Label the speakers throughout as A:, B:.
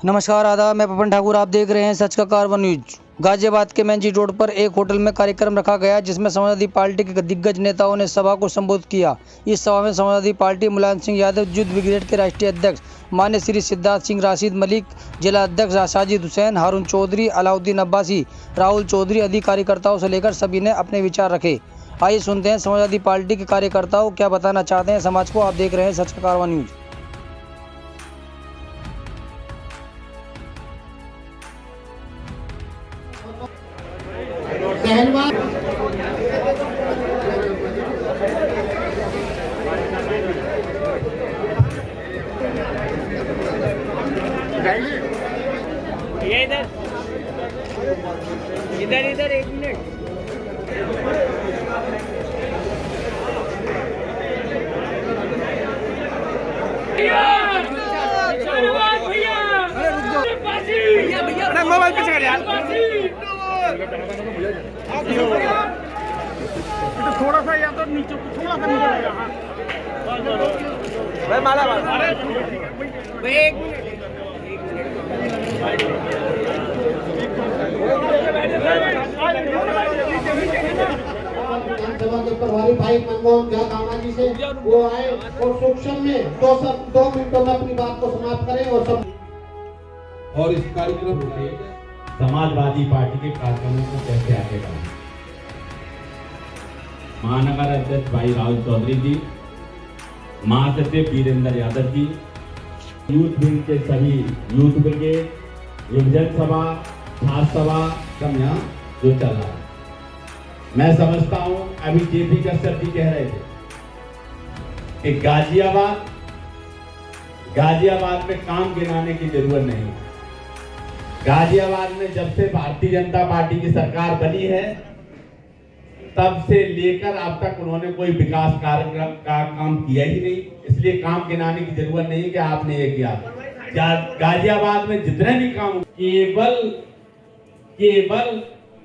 A: नमस्कार, आदाब। मैं पवन ठाकुर, आप देख रहे हैं सच का कारवां न्यूज। गाजियाबाद के मेन जी रोड पर एक होटल में कार्यक्रम रखा गया जिसमें समाजवादी पार्टी के दिग्गज नेताओं ने सभा को संबोधित किया। इस सभा में समाजवादी पार्टी मुलायम सिंह यादव युद्ध ब्रिगेड के राष्ट्रीय अध्यक्ष मान्य श्री सिद्धार्थ सिंह राशिद मलिक, जिला अध्यक्ष साजिद हुसैन, हारून चौधरी, अलाउद्दीन अब्बासी, राहुल चौधरी आदि कार्यकर्ताओं से लेकर सभी ने अपने विचार रखे। आइए सुनते हैं समाजवादी पार्टी के कार्यकर्ताओं क्या बताना चाहते हैं समाज को। आप देख रहे हैं सच का कारवां न्यूज।
B: ये इधर इधर इधर 1 मिनट। भैया मोबाइल पीछे कर यार। थोड़ा सा या तो नीचे, थोड़ा सा नीचे भाई माला भाई 1 मिनट।
C: विधानसभा के प्रभारी भाई मनमोहन झा कामा जी से वो आए और सूक्ष्म में 2 मिनटों में अपनी बात को समाप्त करें और सब।
D: और इस कार्यक्रम से समाजवादी पार्टी के कार्यक्रमों को कैसे आगे बढ़ाएं। महानगर अध्यक्ष भाई राहुल चौधरी जी, महासचिव वीरेंद्र यादव जी, यूथ विंग के सभी यूथ ब्रिगेड, युवजन सभा, छात्र सभा कम यहाँ जो चल रहा है। मैं समझता हूँ अभी जेपी कश्यप जी कह रहे थे कि गाजियाबाद में काम गिनाने की जरूरत नहीं। गाजियाबाद में जब से भारतीय जनता पार्टी की सरकार बनी है तब से लेकर अब तक उन्होंने कोई विकास कार्य का काम किया ही नहीं, इसलिए काम गिनाने की जरूरत नहीं कि आपने ये किया। गाजियाबाद में जितने भी काम केवल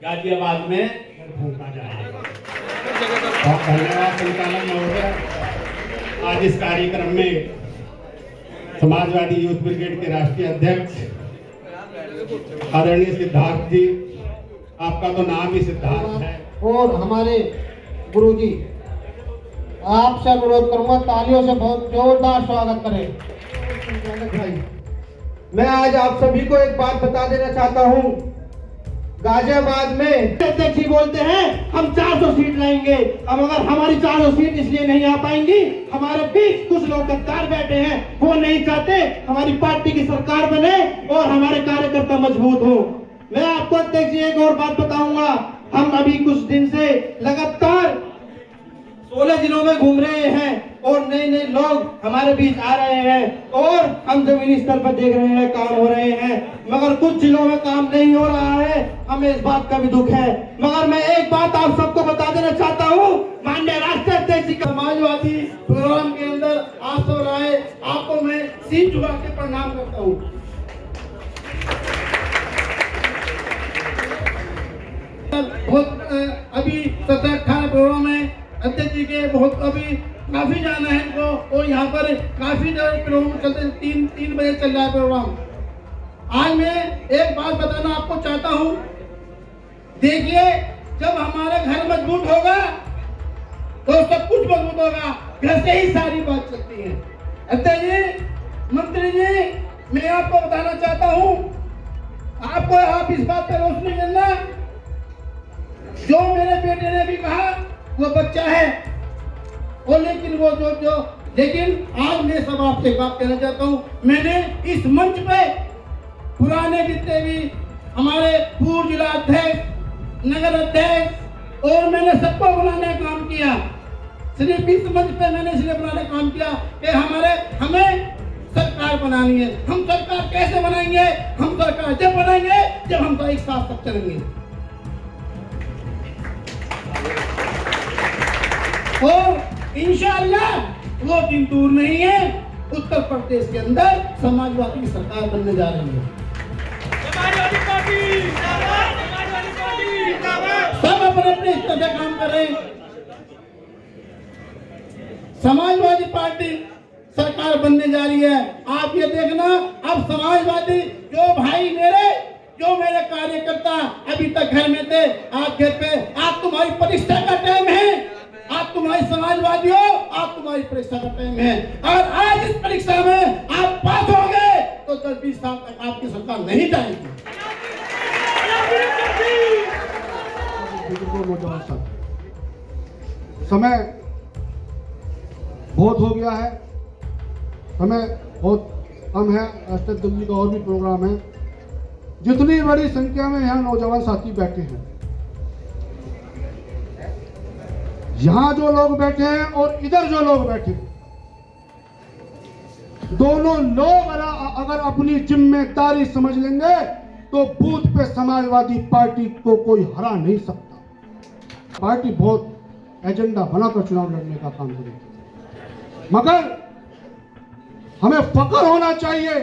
D: गाजियाबाद में फूंका जाएगा। धन्यवाद संचालक महोदय। आज इस कार्यक्रम में समाजवादी यूथ ब्रिगेड के राष्ट्रीय अध्यक्ष आदरणीय सिद्धार्थ जी, आपका तो नाम ही सिद्धार्थ है,
C: और हमारे गुरुजी, आपसे अनुरोध करूंगा तालियों से बहुत जोरदार स्वागत करें। मैं आज आप सभी को एक बात बता देना चाहता हूं। गाजियाबाद में अध्यक्ष जी बोलते हैं हम 400 सीट लाएंगे। अब अगर हमारी 400 सीट इसलिए नहीं आ पाएंगी, हमारे बीच कुछ लोग गद्दार बैठे हैं, वो नहीं चाहते हमारी पार्टी की सरकार बने और हमारे कार्यकर्ता मजबूत हो। मैं आपको अध्यक्ष जी एक और बात बताऊंगा। हम अभी कुछ दिन से लगातार 16 जिलों में घूम रहे हैं और नए नए लोग हमारे बीच आ रहे हैं और हम जमीनी स्तर पर देख रहे हैं काम हो रहे हैं, मगर कुछ जिलों में काम नहीं हो रहा है। हमें इस बात का भी दुख है, मगर मैं एक बात आप सबको बता देना चाहता हूँ। माननीय राष्ट्रीय अध्यक्ष जी का समाजवादी प्रोग्राम के अंदर आप सब आए, आपको मैं सीट झुका के प्रणाम करता हूँ। अभी 17-18 प्रोग्राम है अध्यक्ष जी के, बहुत अभी काफी जाना है इनको और यहाँ पर काफी प्रोग्राम चलते हैं। 3 बजे चल रहा है प्रोग्राम। आज मैं एक बात बताना आपको चाहता हूँ। देखिए, जब हमारा घर मजबूत होगा तो सब कुछ मजबूत होगा। घर से ही सारी बात चलती है। अध्यक्ष जी, मंत्री जी, मैं आपको बताना चाहता हूँ, आपको आप इस बात पर रोशनी देना। जो मेरे बेटे ने भी कहा वो बच्चा है और लेकिन वो लेकिन आज मैं सब आपसे बात कहना चाहता हूँ। मैंने इस मंच पे पुराने जितने भी हमारे पूर्व जिला अध्यक्ष, नगर अध्यक्ष और मैंने सबको बुलाने का काम किया। सिर्फ इस मंच पे मैंने इसलिए बुलाने का काम किया कि हमें सरकार बनानी है। हम सरकार कैसे बनाएंगे? हम सरकार जब बनाएंगे जब हम एक साथ सब चलेंगे। और इंशाअल्लाह वो दिन दूर नहीं है, उत्तर प्रदेश के अंदर समाजवादी सरकार बनने जा रही है। सब अपने अपने स्तर से काम कर रहे हैं। समाजवादी पार्टी सरकार बनने जा रही है। आप ये देखना, अब समाजवादी जो मेरे कार्यकर्ता अभी तक घर में थे, आप घर पे, आप तुम्हारी परीक्षा का टाइम है, आप तुम्हारी समाजवादियों, आप तुम्हारी परीक्षा का टाइम है। और आज इस परीक्षा में आप पास हो गए तो 10-20 साल तक आपकी सरकार नहीं जाएगी।
E: समय बहुत हो गया है, समय बहुत कम है। राष्ट्रीय दिल्ली का और भी प्रोग्राम है। जितनी बड़ी संख्या में यहाँ नौजवान साथी बैठे हैं, यहाँ जो लोग बैठे हैं और इधर जो लोग बैठे हैं, दोनों लोग अगर अपनी जिम्मेदारी समझ लेंगे तो बूथ पे समाजवादी पार्टी को कोई हरा नहीं सकता। पार्टी बहुत एजेंडा बनाकर चुनाव लड़ने का काम करेगी, मगर हमें फख्र होना चाहिए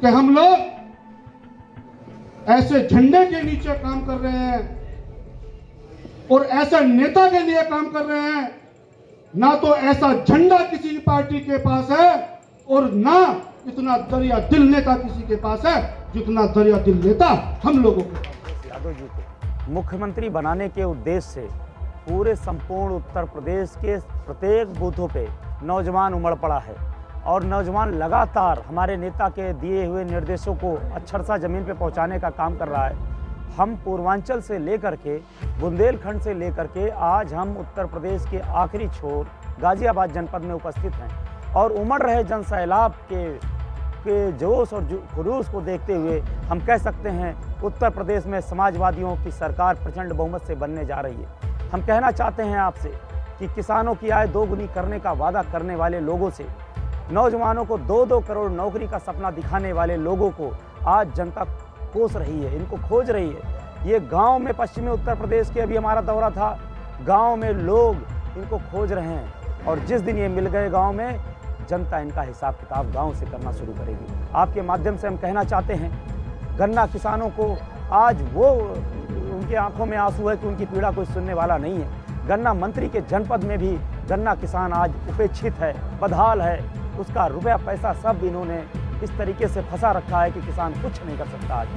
E: कि हम लोग ऐसे झंडे के नीचे काम कर रहे हैं और ऐसे नेता के लिए काम कर रहे हैं। ना तो ऐसा झंडा किसी पार्टी के पास है और ना इतना दरिया दिल नेता किसी के पास है जितना दरिया दिल नेता हम लोगों के पास।
F: यादव जी को मुख्यमंत्री बनाने के उद्देश्य से पूरे संपूर्ण उत्तर प्रदेश के प्रत्येक बूथों पे नौजवान उमड़ पड़ा है और नौजवान लगातार हमारे नेता के दिए हुए निर्देशों को अक्षरशः ज़मीन पे पहुंचाने का काम कर रहा है। हम पूर्वांचल से लेकर के बुंदेलखंड से लेकर के आज हम उत्तर प्रदेश के आखिरी छोर गाजियाबाद जनपद में उपस्थित हैं और उमड़ रहे जन सैलाब के जोश और जुलूस को देखते हुए हम कह सकते हैं उत्तर प्रदेश में समाजवादियों की सरकार प्रचंड बहुमत से बनने जा रही है। हम कहना चाहते हैं आपसे कि किसानों की आय दोगुनी करने का वादा करने वाले लोगों से, नौजवानों को 2-2 करोड़ नौकरी का सपना दिखाने वाले लोगों को आज जनता कोस रही है, इनको खोज रही है। ये गांव में पश्चिमी उत्तर प्रदेश के अभी हमारा दौरा था, गांव में लोग इनको खोज रहे हैं और जिस दिन ये मिल गए गांव में, जनता इनका हिसाब किताब गांव से करना शुरू करेगी। आपके माध्यम से हम कहना चाहते हैं गन्ना किसानों को आज वो उनकी आंखों में आंसू है कि उनकी पीड़ा कोई सुनने वाला नहीं है। गन्ना मंत्री के जनपद में भी गन्ना किसान आज उपेक्षित है, बदहाल है, उसका रुपया पैसा सब इन्होंने इस तरीके से फंसा रखा है कि किसान कुछ नहीं कर सकता। आज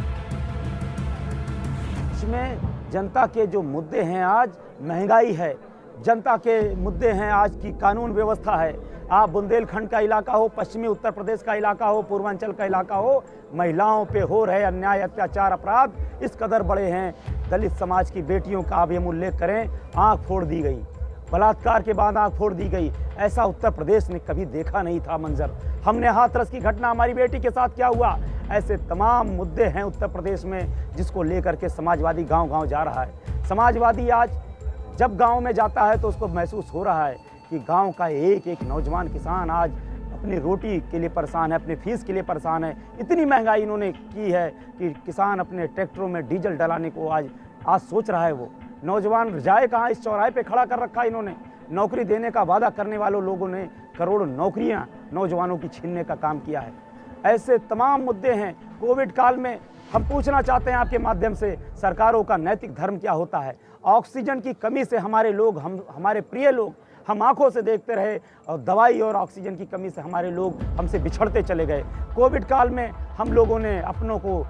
F: इसमें जनता के जो मुद्दे हैं, आज महंगाई है, जनता के मुद्दे हैं आज की कानून व्यवस्था है। आप बुंदेलखंड का इलाका हो, पश्चिमी उत्तर प्रदेश का इलाका हो, पूर्वांचल का इलाका हो, महिलाओं पे हो रहे अन्याय, अत्याचार, अपराध इस कदर बड़े हैं। दलित समाज की बेटियों का आप ये उल्लेख करें, आँख फोड़ दी गई, बलात्कार के बाद आँख फोड़ दी गई। ऐसा उत्तर प्रदेश ने कभी देखा नहीं था मंजर। हमने हाथरस की घटना, हमारी बेटी के साथ क्या हुआ, ऐसे तमाम मुद्दे हैं उत्तर प्रदेश में जिसको लेकर के समाजवादी गांव-गांव जा रहा है। समाजवादी आज जब गांव में जाता है तो उसको महसूस हो रहा है कि गांव का एक एक नौजवान किसान आज अपनी रोटी के लिए परेशान है, अपने फीस के लिए परेशान है। इतनी महंगाई इन्होंने की है कि किसान अपने ट्रैक्टरों में डीजल डलाने को आज सोच रहा है। वो नौजवान जाए कहाँ, इस चौराहे पे खड़ा कर रखा है इन्होंने। नौकरी देने का वादा करने वालों लोगों ने करोड़ों नौकरियां नौजवानों की छीनने का काम किया है। ऐसे तमाम मुद्दे हैं। कोविड काल में हम पूछना चाहते हैं आपके माध्यम से, सरकारों का नैतिक धर्म क्या होता है। ऑक्सीजन की कमी से हमारे लोग, हमारे प्रिय लोग हम आंखों से देखते रहे और दवाई और ऑक्सीजन की कमी से हमारे लोग हमसे बिछड़ते चले गए। कोविड काल में हम लोगों ने अपनों को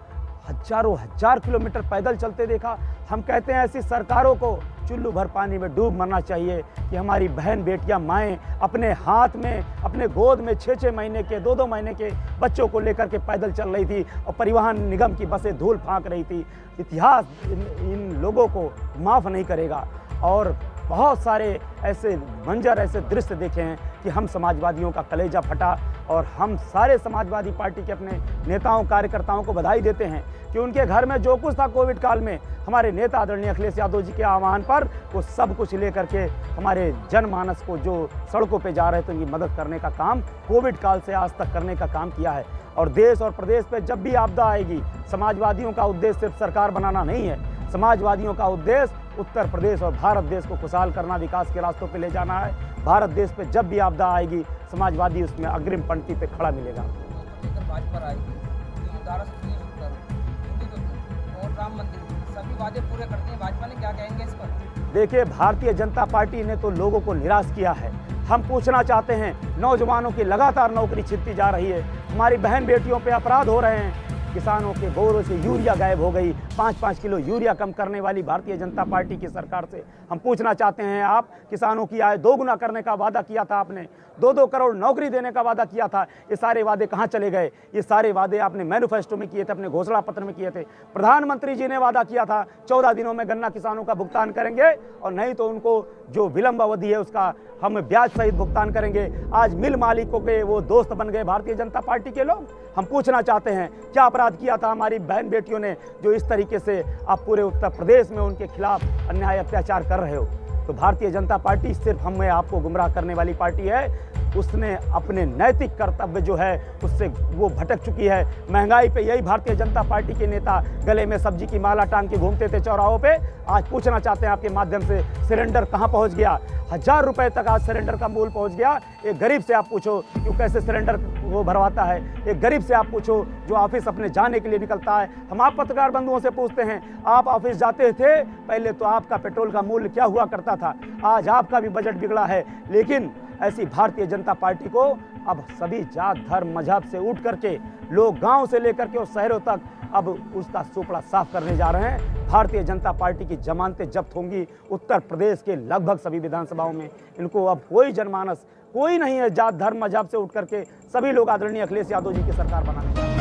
F: हजारों हजार किलोमीटर पैदल चलते देखा। हम कहते हैं ऐसी सरकारों को चुल्लू भर पानी में डूब मरना चाहिए कि हमारी बहन बेटियां, माएँ अपने हाथ में, अपने गोद में 6-6 महीने के, 2-2 महीने के बच्चों को लेकर के पैदल चल रही थी और परिवहन निगम की बसें धूल फांक रही थी। इतिहास इन लोगों को माफ़ नहीं करेगा। और बहुत सारे ऐसे मंजर, ऐसे दृश्य देखे हैं कि हम समाजवादियों का कलेजा फटा और हम सारे समाजवादी पार्टी के अपने नेताओं, कार्यकर्ताओं को बधाई देते हैं कि उनके घर में जो कुछ था कोविड काल में, हमारे नेता आदरणीय अखिलेश यादव जी के आह्वान पर वो सब कुछ लेकर के हमारे जनमानस को जो सड़कों पे जा रहे थे उनकी मदद करने का काम कोविड काल से आज तक करने का काम किया है। और देश और प्रदेश पे जब भी आपदा आएगी, समाजवादियों का उद्देश्य सिर्फ सरकार बनाना नहीं है। समाजवादियों का उद्देश्य उत्तर प्रदेश और भारत देश को खुशहाल करना, विकास के रास्तों पे ले जाना है। भारत देश पे जब भी आपदा आएगी, समाजवादी उसमें अग्रिम पंक्ति पे खड़ा मिलेगा।
B: भाजपा आएगी, और राम मंदिर सभी वादे पूरे करते हैं, भाजपा ने क्या कहेंगे इस पर?
F: देखिए, भारतीय जनता पार्टी ने तो लोगों को निराश किया है। हम पूछना चाहते हैं, नौजवानों की लगातार नौकरी छिनती जा रही है, हमारी बहन बेटियों पे अपराध हो रहे हैं, किसानों के बोरों से यूरिया गायब हो गई, 5-5 किलो यूरिया कम करने वाली भारतीय जनता पार्टी की सरकार से हम पूछना चाहते हैं, आप किसानों की आय दोगुना करने का वादा किया था आपने, 2-2 करोड़ नौकरी देने का वादा किया था, ये सारे वादे कहाँ चले गए? ये सारे वादे आपने मैनिफेस्टो में किए थे, अपने घोषणा पत्र में किए थे। प्रधानमंत्री जी ने वादा किया था 14 दिनों में गन्ना किसानों का भुगतान करेंगे और नहीं तो उनको जो विलंब अवधि है उसका हम ब्याज सहित भुगतान करेंगे। आज मिल मालिकों के वो दोस्त बन गए भारतीय जनता पार्टी के लोग। हम पूछना चाहते हैं, क्या अपराध किया था हमारी बहन बेटियों ने जो इस तरीके से आप पूरे उत्तर प्रदेश में उनके खिलाफ अन्याय अत्याचार कर रहे हो? तो भारतीय जनता पार्टी सिर्फ हमें आपको गुमराह करने वाली पार्टी है। उसने अपने नैतिक कर्तव्य जो है उससे वो भटक चुकी है। महंगाई पे यही भारतीय जनता पार्टी के नेता गले में सब्जी की माला टांग के घूमते थे चौराहों पे। आज पूछना चाहते हैं आपके माध्यम से, सिलेंडर कहाँ पहुँच गया? 1000 रुपए तक आज सिलेंडर का मूल्य पहुँच गया। एक गरीब से आप पूछो क्यों कैसे सिलेंडर वो भरवाता है, एक गरीब से आप पूछो जो ऑफिस अपने जाने के लिए निकलता है। हम आप पत्रकार बंधुओं से पूछते हैं, आप ऑफिस जाते थे, पहले तो आपका पेट्रोल का मूल्य क्या हुआ करता था? आज आपका भी बजट बिगड़ा है। लेकिन ऐसी भारतीय जनता पार्टी को अब सभी जात धर्म मजहब से उठ करके लोग गांव से लेकर के और शहरों तक अब उसका सुपड़ा साफ करने जा रहे हैं। भारतीय जनता पार्टी की जमानतें जब्त होंगी उत्तर प्रदेश के लगभग सभी विधानसभाओं में। इनको अब कोई जनमानस कोई नहीं है जात धर्म मजहब से उठ करके सभी लोग आदरणीय अखिलेश यादव जी की सरकार बनाने जा रहे हैं।